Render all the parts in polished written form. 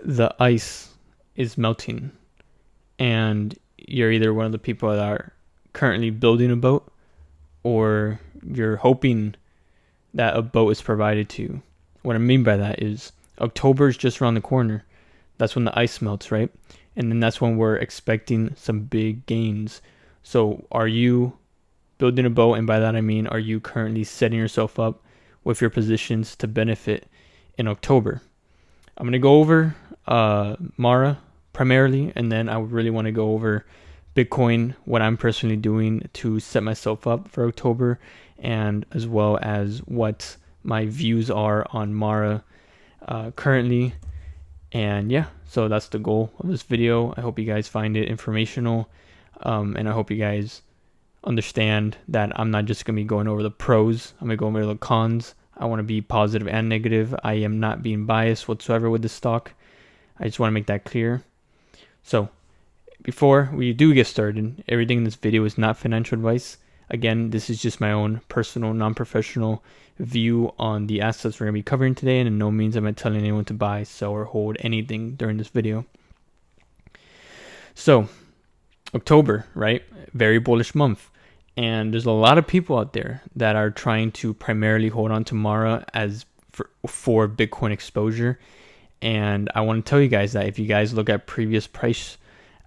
the ice is melting and you're either one of the people that are currently building a boat or you're hoping that a boat is provided to you. What I mean by that is October is just around the corner. That's when the ice melts, right? And then that's when we're expecting some big gains. So are you building a boat? And by that I mean, are you currently setting yourself up with your positions to benefit in October? I'm going to go over Mara primarily, and then I would really want to go over Bitcoin, what I'm personally doing to set myself up for October, and as well as what my views are on Mara currently. And yeah, so that's the goal of this video. I hope you guys find it informational, and I hope you guys understand that I'm not just going to be going over the pros, I'm going to go over the cons. I want to be positive and negative. I am not being biased whatsoever with this stock. I just want to make that clear. So before we do get started, everything in this video is not financial advice. Again, this is just my own personal, non-professional view on the assets we're going to be covering today, and in no means am I telling anyone to buy, sell, or hold anything during this video. So, October, right? Very bullish month. And there's a lot of people out there that are trying to primarily hold on to Mara as for Bitcoin exposure. And I want to tell you guys that if you guys look at previous price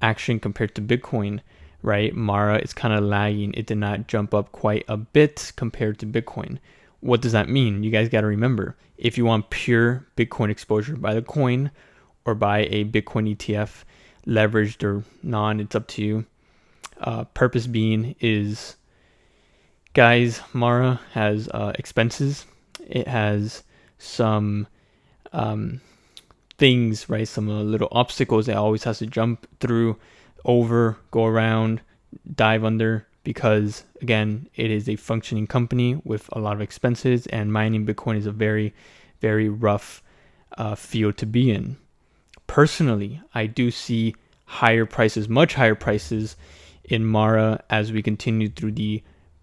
action compared to Bitcoin, right, Mara is kind of lagging. It did not jump up quite a bit compared to Bitcoin. What does that mean? You guys got to remember, if you want pure Bitcoin exposure, buy the coin or buy a Bitcoin ETF, leveraged or non, it's up to you. Purpose being is, guys, Mara has expenses. It has some things, right? Some little obstacles that always has to jump through, over, go around, dive under, because again, it is a functioning company with a lot of expenses, and mining Bitcoin is a very, very rough field to be in. Personally, I do see higher prices, much higher prices in Mara as we continue through the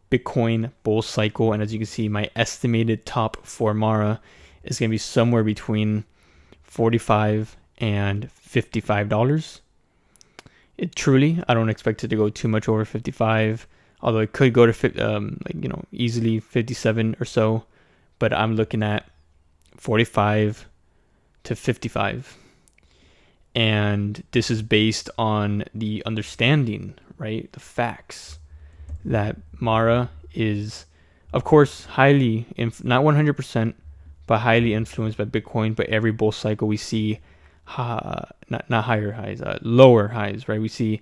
Bitcoin bull cycle. And as you can see, my estimated top for Mara is going to be somewhere between $45 and $55. It truly, I don't expect it to go too much over 55, although it could go to easily 57 or so, but I'm looking at 45 to 55. And this is based on the understanding, right, the facts, that Mara is, of course, highly, not 100%, but highly influenced by Bitcoin. But every bull cycle we see, not higher highs, lower highs, right? We see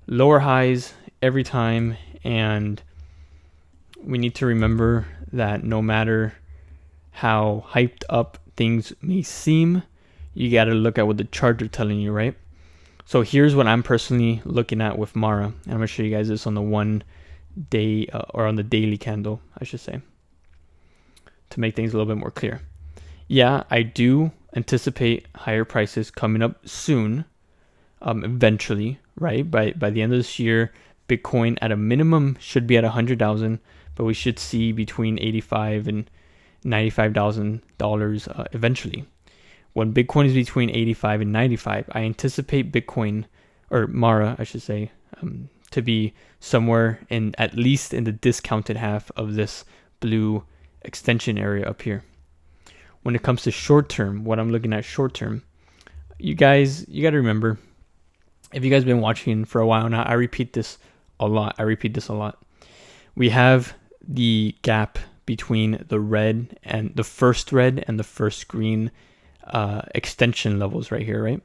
lower highs every time, and we need to remember that no matter how hyped up things may seem, you got to look at what the charts are telling you, right? So here's what I'm personally looking at with Mara. And I'm going to show you guys this on the 1 day, or on the daily candle, I should say, to make things a little bit more clear. Yeah, I do anticipate higher prices coming up soon, eventually, right? By the end of this year, Bitcoin at a minimum should be at 100,000, but we should see between $85,000 and $95,000 eventually. When Bitcoin is between 85 and 95, I anticipate Bitcoin, or Mara, I should say, to be somewhere in, at least in the discounted half of this blue extension area up here. When it comes to short term, what I'm looking at short term, you got to remember, if you guys have been watching for a while now, I repeat this a lot. We have the gap between the red and the first red and the first green extension levels right here, right?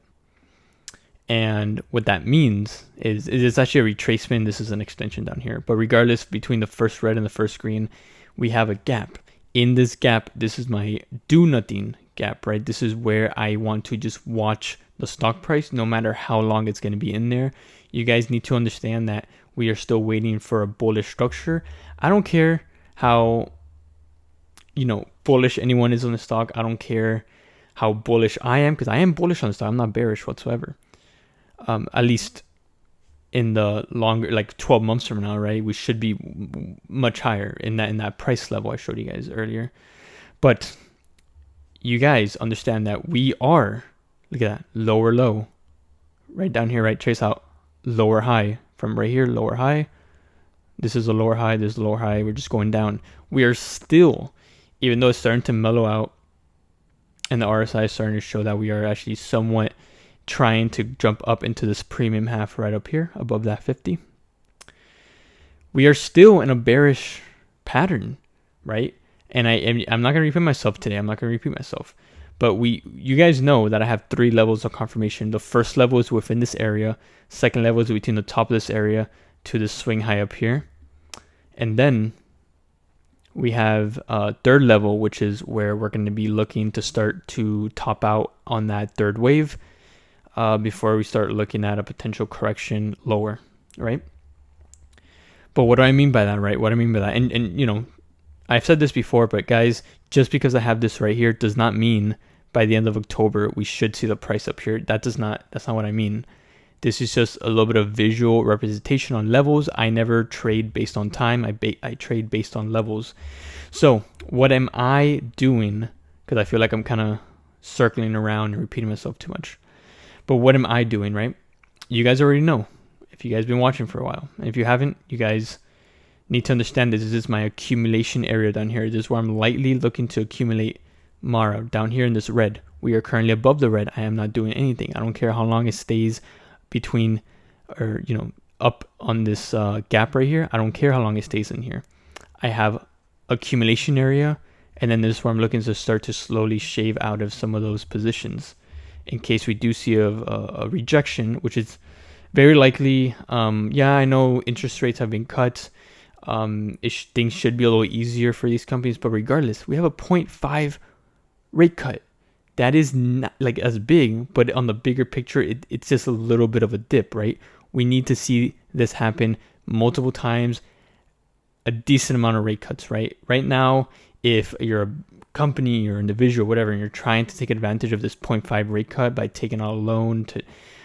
And what that means is it's actually a retracement. This is an extension down here, but regardless, between the first red and the first green, we have a gap. In this gap, this is my do nothing gap, right? This is where I want to just watch the stock price, no matter how long it's going to be in there. You guys need to understand that we are still waiting for a bullish structure. I don't care how bullish anyone is on the stock. I don't care how bullish I am, because I am bullish on the stock. I'm not bearish whatsoever. At least in the longer, like 12 months from now, right? We should be much higher in that price level I showed you guys earlier. But you guys understand that we are Look at that. Lower low. Right down here, right? Trace out. Lower high. From right here, lower high. This is a lower high. This is a lower high. We're just going down. We are still, even though it's starting to mellow out, and the RSI is starting to show that we are actually somewhat trying to jump up into this premium half right up here above that 50. We are still in a bearish pattern, right? And I'm not going to repeat myself today. I'm not going to repeat myself. But you guys know that I have 3 levels of confirmation. The first level is within this area. Second level is between the top of this area to the swing high up here. And then we have third level, which is where we're going to be looking to start to top out on that third wave before we start looking at a potential correction lower, right? But what do I mean by that, right? What I mean by that, and you know, I've said this before, but guys, just because I have this right here does not mean by the end of October we should see the price up here. That's not what I mean. This is just a little bit of visual representation on levels. I never trade based on time. I trade based on levels. So what am I doing? Because I feel like I'm kind of circling around and repeating myself too much. But what am I doing, right? You guys already know. If you guys been watching for a while. And if you haven't, you guys need to understand this is my accumulation area down here. This is where I'm lightly looking to accumulate Mara. Down here in this red. We are currently above the red. I am not doing anything. I don't care how long it stays between, or you know, up on this gap right here. I don't care how long it stays in here. I have accumulation area, and then this is where I'm looking to start to slowly shave out of some of those positions in case we do see a rejection, which is very likely. Yeah, I know interest rates have been cut. Things should be a little easier for these companies, but regardless, we have a 0.5 rate cut. That is not like as big, but on the bigger picture, it's just a little bit of a dip, right? We need to see this happen multiple times, a decent amount of rate cuts, right? Right now, if you're a company or individual, whatever, and you're trying to take advantage of this 0.5 rate cut by taking out a loan to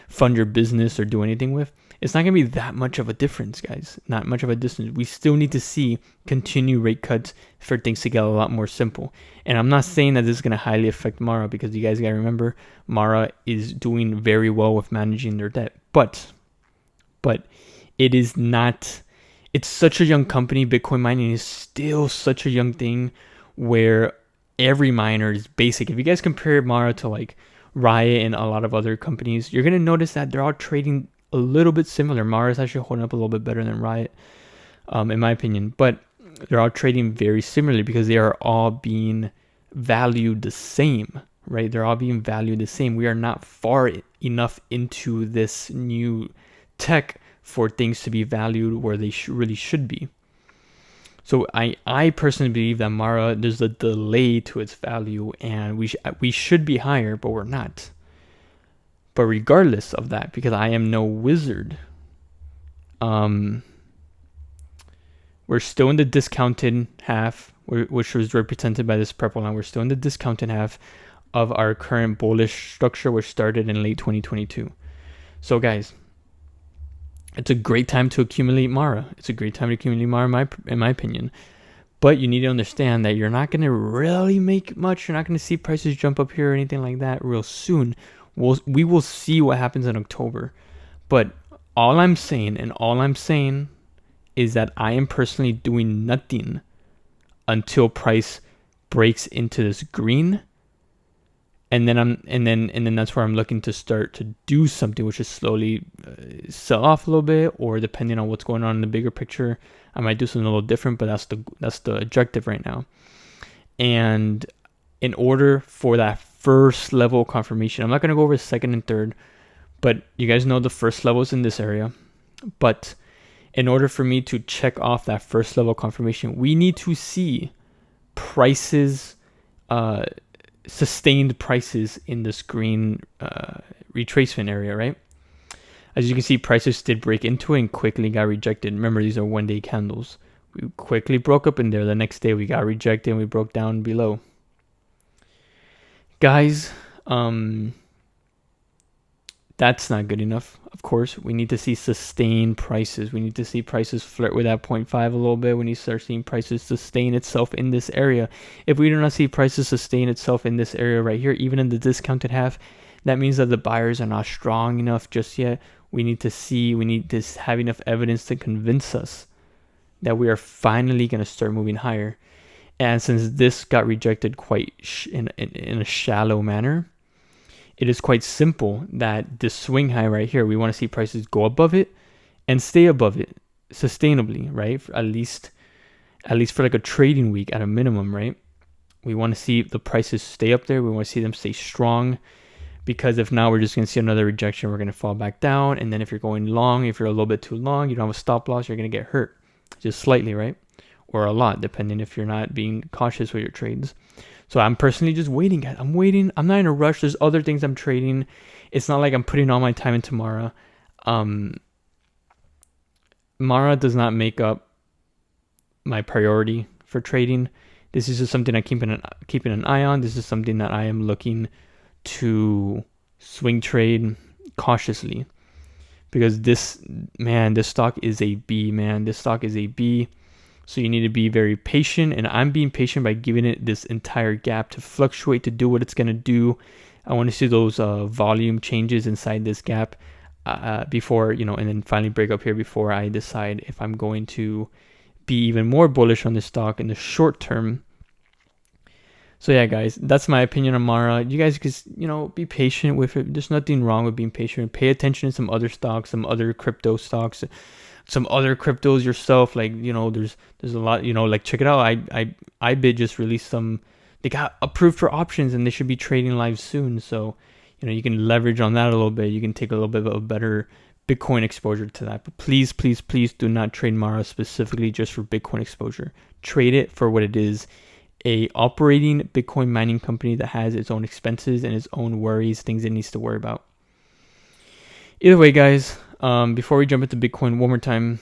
fund your business or do anything with, it's not going to be that much of a difference, guys. Not much of a distance. We still need to see continued rate cuts for things to get a lot more simple. And I'm not saying that this is going to highly affect Mara, because you guys got to remember, Mara is doing very well with managing their debt. But it is not, it's such a young company. Bitcoin mining is still such a young thing where every miner is basic. If you guys compare Mara to like Riot and a lot of other companies, you're going to notice that they're all trading a little bit similar. Mara is actually holding up a little bit better than Riot, in my opinion. But they're all trading very similarly because they are all being valued the same, right? They're all being valued the same. We are not far enough into this new tech for things to be valued where they really should be. So I personally believe that Mara, there's a delay to its value, and we should be higher, but we're not. But regardless of that, because I am no wizard, we're still in the discounted half, which was represented by this purple line. We're still in the discounted half of our current bullish structure, which started in late 2022. So guys, it's a great time to accumulate Mara. It's a great time to accumulate Mara, in my opinion. But you need to understand that you're not going to really make much. You're not going to see prices jump up here or anything like that real soon. We will see what happens in October. But all I'm saying is that I am personally doing nothing until price breaks into this green. And then that's where I'm looking to start to do something, which is slowly sell off a little bit, or depending on what's going on in the bigger picture, I might do something a little different. But that's the objective right now. And in order for that first level confirmation, I'm not going to go over second and third, but you guys know the first level is in this area. But in order for me to check off that first level confirmation, we need to see prices, sustained prices in this green retracement area, right? As you can see, prices did break into it and quickly got rejected. Remember, these are 1-day candles. We quickly broke up in there. The next day we got rejected and we broke down below. Guys, that's not good enough. Of course, we need to see sustained prices. We need to see prices flirt with that 0.5 a little bit. We need to start seeing prices sustain itself in this area. If we do not see prices sustain itself in this area right here, even in the discounted half, that means that the buyers are not strong enough just yet. We need to have enough evidence to convince us that we are finally going to start moving higher. And since this got rejected quite in a shallow manner, it is quite simple that this swing high right here, we want to see prices go above it and stay above it sustainably, right? At least for like a trading week at a minimum, right? We want to see the prices stay up there. We want to see them stay strong, because if not, we're just going to see another rejection. We're going to fall back down. And then if you're going long, if you're a little bit too long, you don't have a stop loss, you're going to get hurt just slightly, right? Or a lot, depending if you're not being cautious with your trades. So I'm personally just waiting, guys. I'm waiting. I'm not in a rush. There's other things I'm trading. It's not like I'm putting all my time into Mara. Mara does not make up my priority for trading. This is just something I keeping an eye on. This is something that I am looking to swing trade cautiously, because this stock is a B, man. This stock is a B. So you need to be very patient, and I'm being patient by giving it this entire gap to fluctuate, to do what it's going to do. I want to see those volume changes inside this gap before, and then finally break up here before I decide if I'm going to be even more bullish on this stock in the short term. So yeah, guys, that's my opinion on Mara. You guys just, be patient with it. There's nothing wrong with being patient. Pay attention to some other stocks, some other crypto stocks, some other cryptos yourself. Like, there's a lot, like check it out. IBIT just released they got approved for options, and they should be trading live soon. So, you can leverage on that a little bit. You can take a little bit of a better Bitcoin exposure to that. But please, please, please do not trade Mara specifically just for Bitcoin exposure. Trade it for what it is. A operating Bitcoin mining company that has its own expenses and its own worries, things it needs to worry about. Either way, guys, before we jump into Bitcoin one more time,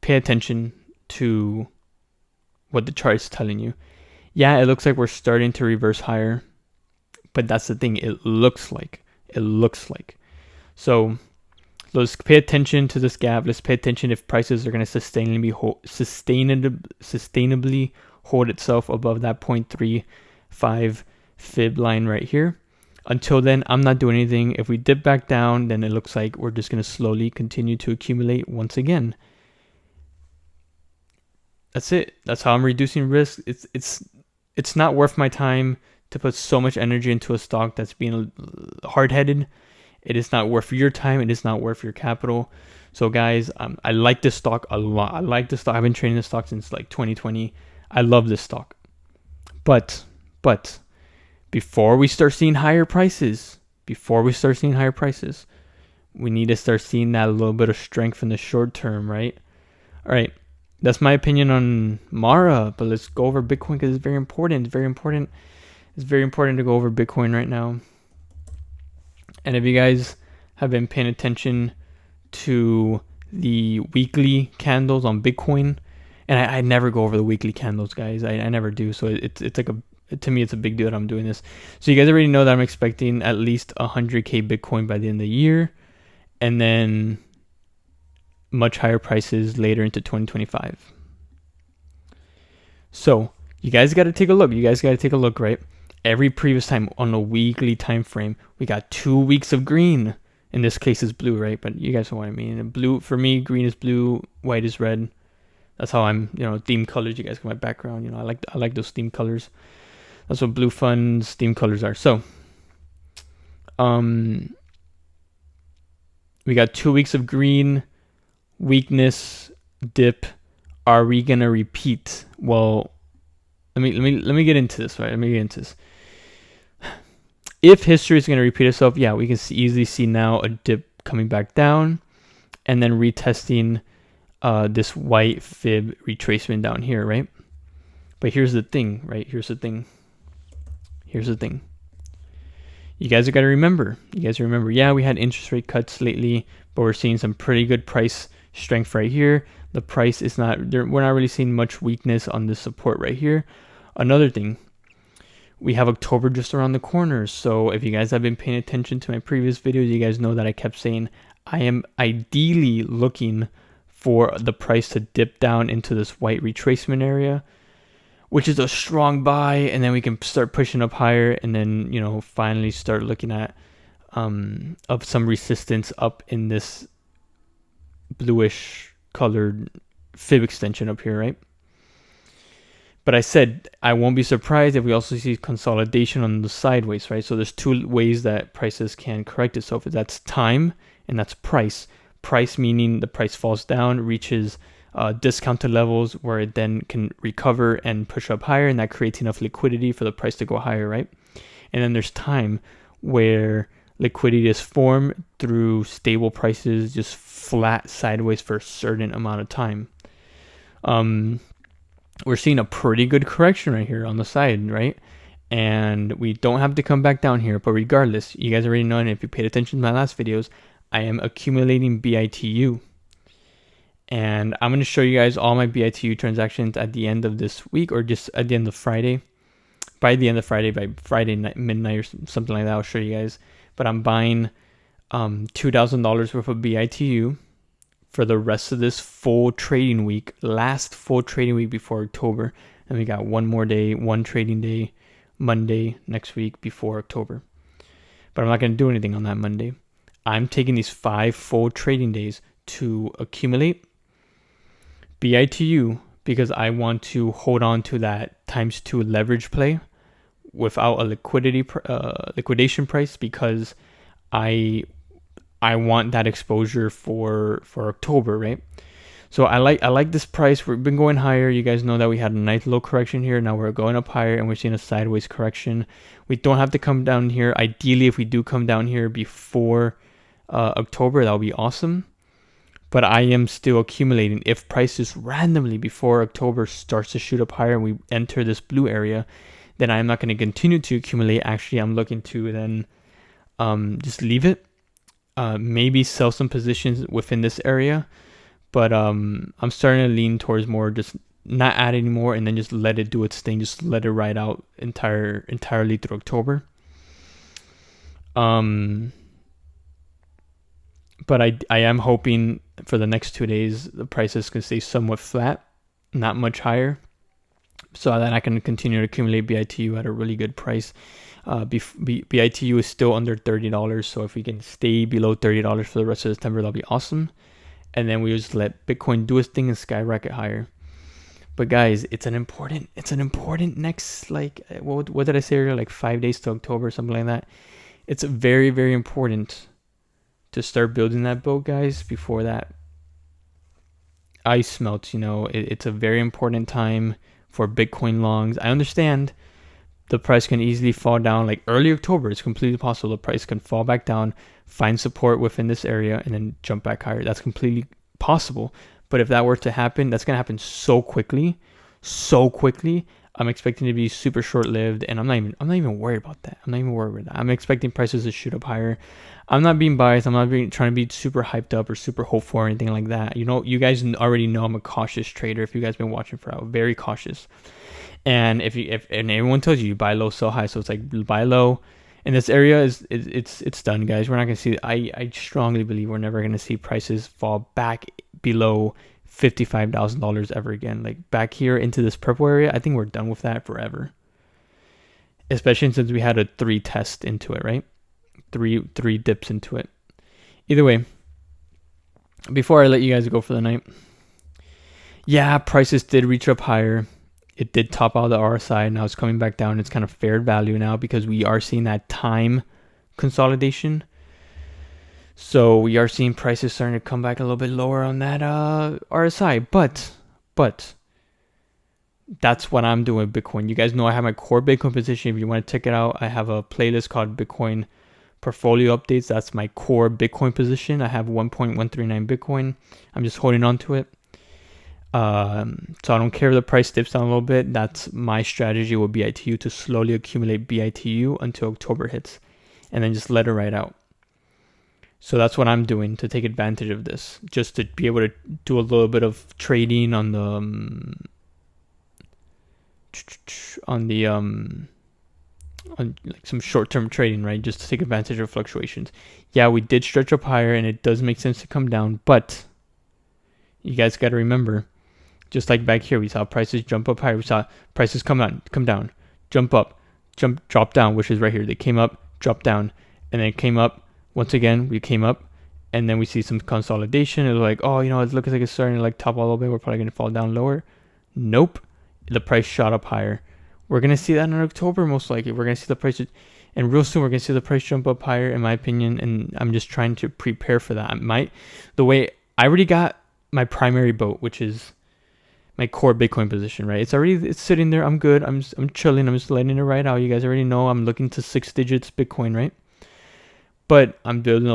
pay attention to what the chart is telling you. Yeah, it looks like we're starting to reverse higher, but that's the thing. It looks like. So let's pay attention to this gap. Let's pay attention if prices are going to sustainably hold itself above that 0.35 fib line right here. Until then, I'm not doing anything. If we dip back down, then it looks like we're just going to slowly continue to accumulate once again. That's it. That's how I'm reducing risk. It's not worth my time to put so much energy into a stock that's being hard-headed. It is not worth your time. It is not worth your capital. So guys, I like this stock a lot. I like this stock. I've been trading this stock since like 2020. I love this stock. But before we start seeing higher prices, we need to start seeing that little bit of strength in the short term, right? All right. That's my opinion on Mara, but let's go over Bitcoin because it's very important. It's very important to go over Bitcoin right now. And if you guys have been paying attention to the weekly candles on Bitcoin, and I never go over the weekly candles, guys. I never do. So it's like to me, it's a big deal that I'm doing this. So you guys already know that I'm expecting at least 100K Bitcoin by the end of the year, and then much higher prices later into 2025. So you guys got to take a look. Right? Every previous time on a weekly time frame, we got 2 weeks of green. In this case, it's blue, right? But you guys know what I mean. Blue for me, green is blue, white is red. That's how I'm, theme colors. You guys got my background. I like those theme colors. That's what Blue Fund's theme colors are. So, we got 2 weeks of green, weakness, dip. Are we gonna repeat? Well, let me get into this, right? If history is going to repeat itself, yeah, we can easily see now a dip coming back down and then retesting this white fib retracement down here, right? But here's the thing, right? Here's the thing. You guys got to remember. Yeah, we had interest rate cuts lately, but we're seeing some pretty good price strength right here. The price is not there. We're not really seeing much weakness on this support right here. Another thing, we have October just around the corner. So if you guys have been paying attention to my previous videos, you guys know that I kept saying I am ideally looking for the price to dip down into this white retracement area. which is a strong buy, and then we can start pushing up higher, and then, you know, finally start looking at of some resistance up in this bluish colored fib extension up here, right? But I said I won't be surprised if we also see consolidation on the sideways, right? So there's two ways that prices can correct itself. That's time and that's price. Price meaning the price falls down, reaches discounted levels where it then can recover and push up higher, and that creates enough liquidity for the price to go higher, right? And then there's time, where liquidity is formed through stable prices, just flat sideways for a certain amount of time. We're seeing a pretty good correction right here on the side, right? And we don't have to come back down here, but regardless, you guys already know, and if you paid attention to my last videos, I am accumulating BITU. And I'm going to show you guys all my BITU transactions at the end of this week, or just at the end of Friday. By the end of Friday, by Friday night, midnight or something like that, I'll show you guys. But I'm buying $2,000 worth of BITU for the rest of this full trading week, last full trading week before October. And we got one more day, one trading day, Monday next week before October. But I'm not going to do anything on that Monday. I'm taking these 5 full trading days to accumulate BITU, because I want to hold on to that ×2 leverage play without a liquidation price, because I want that exposure for October, right? So I like this price. We've been going higher. You guys know that we had a nice low correction here. Now we're going up higher, and we're seeing a sideways correction. We don't have to come down here. Ideally, if we do come down here before October, that would be awesome. But I am still accumulating. If prices randomly before October starts to shoot up higher and we enter this blue area, then I'm not going to continue to accumulate. Actually, I'm looking to then just leave it. Maybe sell some positions within this area. But I'm starting to lean towards more just not add anymore, and then just let it do its thing. Just let it ride out entirely through October. But I am hoping for the next 2 days the prices can stay somewhat flat, not much higher, so that I can continue to accumulate BITU at a really good price. BITU is still under $30, so if we can stay below $30 for the rest of September, that'll be awesome. And then we just let Bitcoin do its thing and skyrocket higher. But guys, it's an important next, like, what did I say earlier, like 5 days to October, something like that. It's very, very important to start building that boat, guys, before that ice melts. You know, it's a very important time for Bitcoin longs. I understand the price can easily fall down, like early October. It's completely possible the price can fall back down, find support within this area, and then jump back higher. That's completely possible. But if that were to happen, that's gonna happen so quickly. I'm expecting it to be super short-lived, and I'm not even worried about that. I'm expecting prices to shoot up higher. I'm not being biased. I'm not trying to be super hyped up or super hopeful or anything like that. You know, you guys already know I'm a cautious trader. If you guys been watching for a while, very cautious. And if everyone tells you buy low, sell high, so it's like buy low. And this area it's done, guys. We're not gonna see. I strongly believe we're never gonna see prices fall back below $55,000 ever again. Like back here into this purple area, I think we're done with that forever. Especially since we had a 3 test into it, right? Three dips into it. Either way, before I let you guys go for the night, yeah, prices did reach up higher. It did top out the RSI. Now it's coming back down. It's kind of fair value now, because we are seeing that time consolidation. So we are seeing prices starting to come back a little bit lower on that RSI. But that's what I'm doing with Bitcoin. You guys know I have my core Bitcoin position. If you want to check it out, I have a playlist called Bitcoin Portfolio Updates. That's my core Bitcoin position. I have 1.139 Bitcoin. I'm just holding on to it. So I don't care if the price dips down a little bit. That's my strategy with BITU, to slowly accumulate BITU until October hits, and then just let it ride out. So that's what I'm doing to take advantage of this, just to be able to do a little bit of trading on like some short-term trading, right? Just to take advantage of fluctuations. Yeah, we did stretch up higher, and it does make sense to come down, but you guys got to remember, Just like back here, we saw prices jump up higher. We saw prices come down, jump up, drop down, which is right here. They came up, dropped down, and then came up. Once again, we came up, and then we see some consolidation. It was like, oh, it looks like it's starting to like top a little bit. We're probably going to fall down lower. Nope. The price shot up higher. We're going to see that in October, most likely. We're going to see the price, and real soon we're going to see the price jump up higher, in my opinion, and I'm just trying to prepare for that. The way I already got my primary boat, which is my core Bitcoin position, right? It's sitting there. I'm good. I'm chilling. I'm just letting it ride out. You guys already know I'm looking to 6 digits Bitcoin, right? But I'm building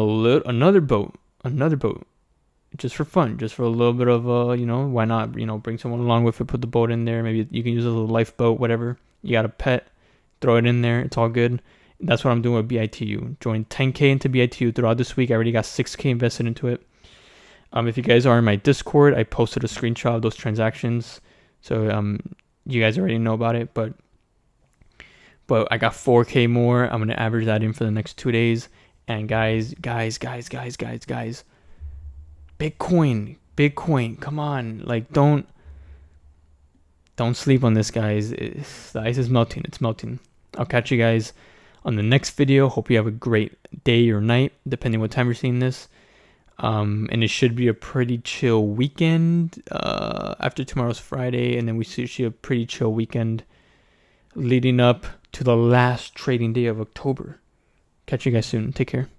another boat, just for fun, just for a little bit of why not? Bring someone along with it, put the boat in there. Maybe you can use it as a lifeboat, whatever. You got a pet, throw it in there. It's all good. That's what I'm doing with BITU. Joined 10K into BITU throughout this week. I already got 6K invested into it. If you guys are in my Discord, I posted a screenshot of those transactions, so you guys already know about it. But I got 4K more. I'm gonna average that in for the next 2 days. And guys, Bitcoin, come on, like don't sleep on this, guys. The ice is melting. It's melting. I'll catch you guys on the next video. Hope you have a great day or night, depending what time you're seeing this. And it should be a pretty chill weekend after tomorrow's Friday, and then we see a pretty chill weekend leading up to the last trading day of October. Catch you guys soon. Take care.